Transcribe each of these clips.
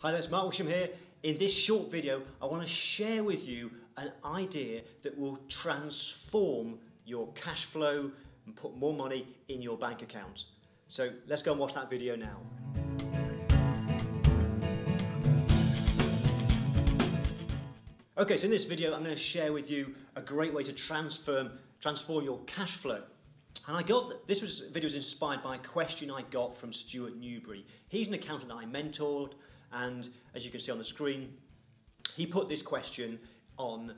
Hi there, it's Mark Wisham here. In this short video, I want to share with you an idea that will transform your cash flow and put more money in your bank account. So let's go and watch that video now. Okay, so in this video, I'm going to share with you a great way to transform your cash flow. And this video was inspired by a question I got from Stuart Newbury. He's an accountant that I mentored, and as you can see on the screen, he put this question on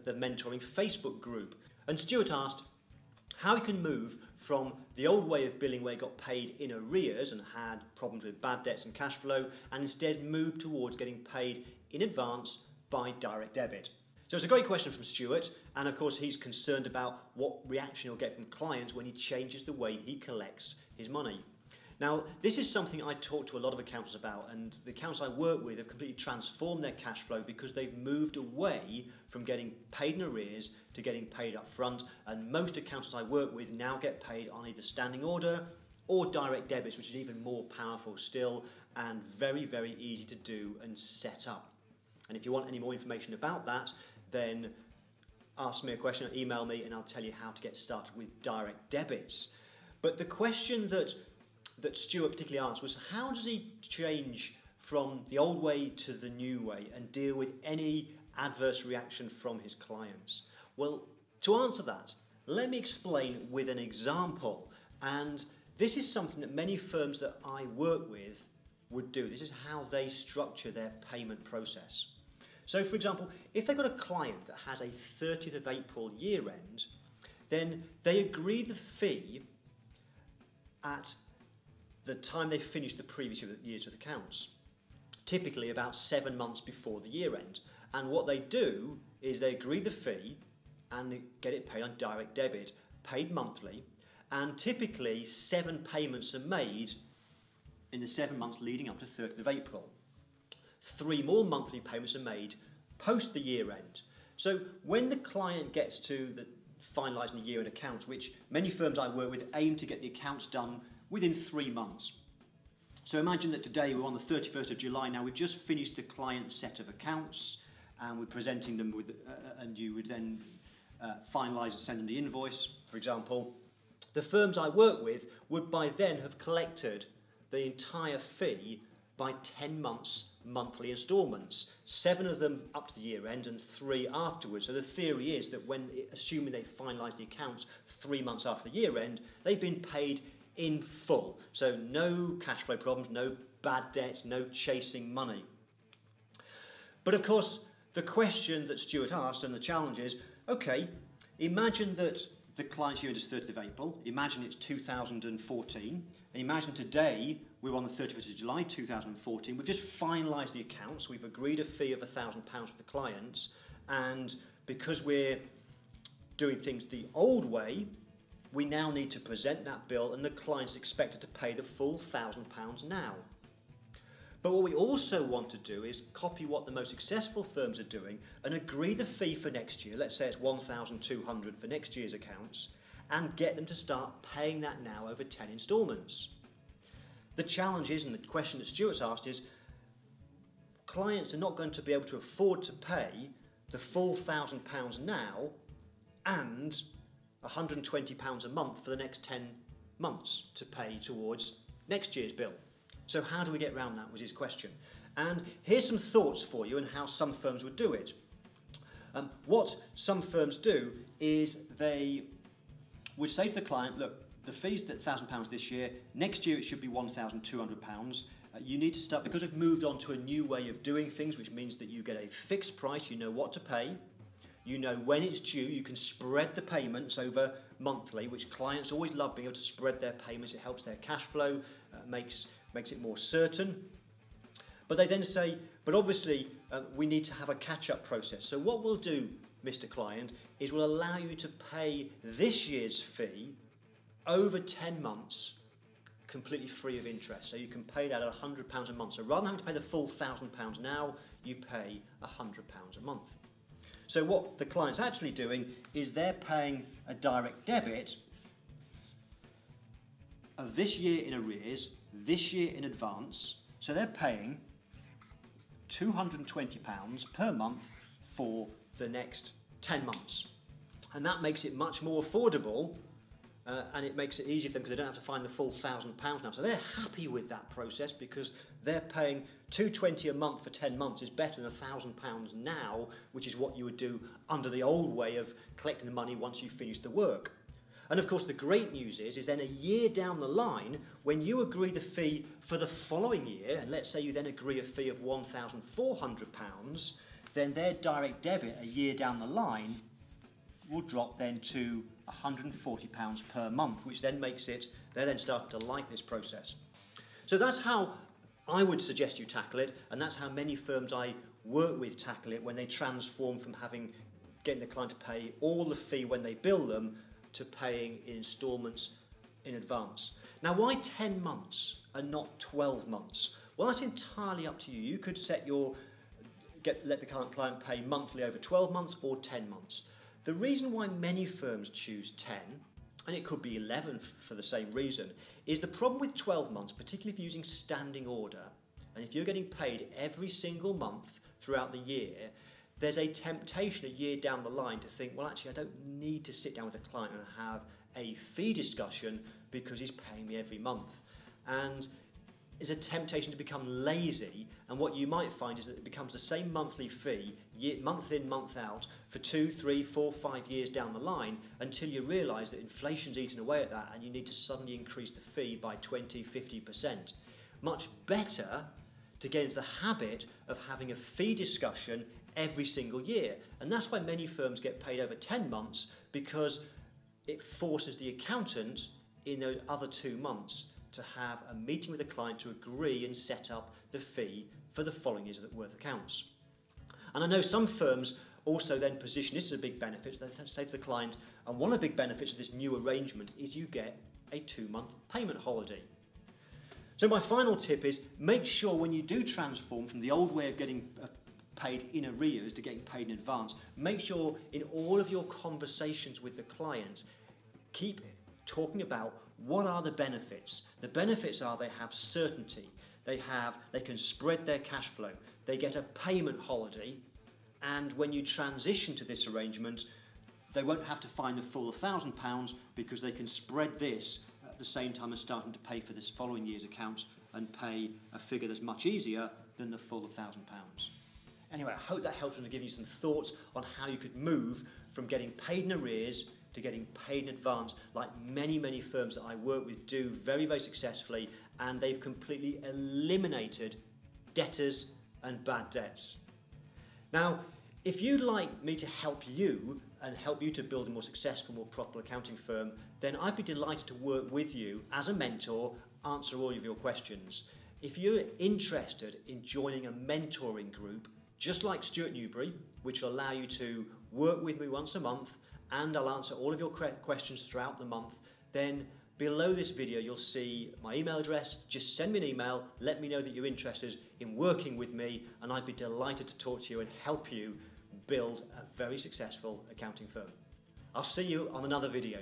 the mentoring Facebook group. And Stuart asked how he can move from the old way of billing where he got paid in arrears and had problems with bad debts and cash flow, and instead move towards getting paid in advance by direct debit. So it's a great question from Stuart, and of course he's concerned about what reaction he'll get from clients when he changes the way he collects his money. Now, this is something I talk to a lot of accountants about, and the accountants I work with have completely transformed their cash flow because they've moved away from getting paid in arrears to getting paid up front, and most accountants I work with now get paid on either standing order or direct debits, which is even more powerful still and very, very easy to do and set up. And if you want any more information about that, then ask me a question or email me and I'll tell you how to get started with direct debits. But the question that Stuart particularly asked was, how does he change from the old way to the new way and deal with any adverse reaction from his clients? Well, to answer that, let me explain with an example. And this is something that many firms that I work with would do. This is how they structure their payment process. So for example, if they've got a client that has a 30th of April year end, then they agree the fee at the time they finished the previous year's accounts, typically about 7 months before the year end. And what they do is they agree the fee and they get it paid on direct debit, paid monthly, and typically 7 payments are made in the 7 months leading up to 30th of April. 3 more monthly payments are made post the year end. So when the client gets to finalising the year end accounts, which many firms I work with aim to get the accounts done within 3 months. So imagine that today we're on the 31st of July now, we've just finished the client set of accounts and we're presenting them with, and you would then finalise and send them the invoice, for example. The firms I work with would by then have collected the entire fee by 10 months monthly instalments, 7 of them up to the year end and 3 afterwards. So the theory is that assuming they finalise the accounts 3 months after the year end, they've been paid in full. So no cash flow problems, no bad debts, no chasing money. But of course, the question that Stuart asked and the challenge is, okay, imagine that the client's year end is 30th of April, imagine it's 2014, and imagine today we're on the 31st of July 2014, we've just finalised the accounts, we've agreed a fee of £1,000 with the clients, and because we're doing things the old way, we now need to present that bill and the client's expected to pay the full £1,000 now. But what we also want to do is copy what the most successful firms are doing and agree the fee for next year, let's say it's £1,200 for next year's accounts, and get them to start paying that now over 10 instalments. The challenge is, and the question that Stuart's asked is, clients are not going to be able to afford to pay the full £1,000 now and £120 a month for the next 10 months to pay towards next year's bill. So how do we get around that was his question. And here's some thoughts for you on how some firms would do it. What some firms do is they would say to the client, look, the fee's at £1,000 this year, next year it should be £1,200. You need to start, because we've moved on to a new way of doing things, which means that you get a fixed price, you know what to pay, you know when it's due, you can spread the payments over monthly, which clients always love being able to spread their payments. It helps their cash flow, makes it more certain. But they then say, but obviously we need to have a catch-up process. So what we'll do, Mr. Client, is we'll allow you to pay this year's fee over 10 months completely free of interest. So you can pay that at £100 a month. So rather than having to pay the full £1,000 now, you pay £100 a month. So what the client's actually doing is they're paying a direct debit of this year in arrears, this year in advance. So they're paying £220 per month for the next 10 months. And that makes it much more affordable, and it makes it easier for them because they don't have to find the full £1,000 now. So they're happy with that process because they're paying £220 a month for 10 months is better than £1,000 now, which is what you would do under the old way of collecting the money once you finish the work. And of course the great news is then a year down the line, when you agree the fee for the following year, and let's say you then agree a fee of £1,400, then their direct debit a year down the line will drop then to £140 per month, which then makes it, they then start to like this process. So that's how I would suggest you tackle it, and that's how many firms I work with tackle it when they transform from getting the client to pay all the fee when they bill them to paying in instalments in advance. Now, why 10 months and not 12 months? Well, that's entirely up to you. You could let the client pay monthly over 12 months or 10 months. The reason why many firms choose 10, and it could be 11 for the same reason, is the problem with 12 months, particularly if you're using standing order, and if you're getting paid every single month throughout the year, there's a temptation a year down the line to think, well, actually, I don't need to sit down with a client and have a fee discussion because he's paying me every month. And there's a temptation to become lazy, and what you might find is that it becomes the same monthly fee, month in, month out, for 2, 3, 4, 5 years down the line, until you realise that inflation's eaten away at that and you need to suddenly increase the fee by 20, 50%. Much better to get into the habit of having a fee discussion every single year. And that's why many firms get paid over 10 months, because it forces the accountant in those other 2 months to have a meeting with the client to agree and set up the fee for the following year's worth accounts. And I know some firms also then position this as a big benefit. So they say to the client, and one of the big benefits of this new arrangement is you get a 2-month payment holiday. So my final tip is, make sure when you do transform from the old way of getting paid in arrears to getting paid in advance, make sure in all of your conversations with the client, keep talking about what are the benefits. The benefits are they have certainty, they can spread their cash flow, they get a payment holiday, and when you transition to this arrangement, they won't have to find the full £1,000 because they can spread this at the same time as starting to pay for this following year's accounts and pay a figure that's much easier than the full £1,000. Anyway, I hope that helps to give you some thoughts on how you could move from getting paid in arrears to getting paid in advance, like many, many firms that I work with do very, very successfully, and they've completely eliminated debtors and bad debts. Now, if you'd like me to help you and help you to build a more successful, more profitable accounting firm, then I'd be delighted to work with you as a mentor, answer all of your questions. If you're interested in joining a mentoring group, just like Stuart Newbury, which will allow you to work with me once a month, and I'll answer all of your questions throughout the month, then below this video you'll see my email address. Just send me an email, let me know that you're interested in working with me, and I'd be delighted to talk to you and help you build a very successful accounting firm. I'll see you on another video.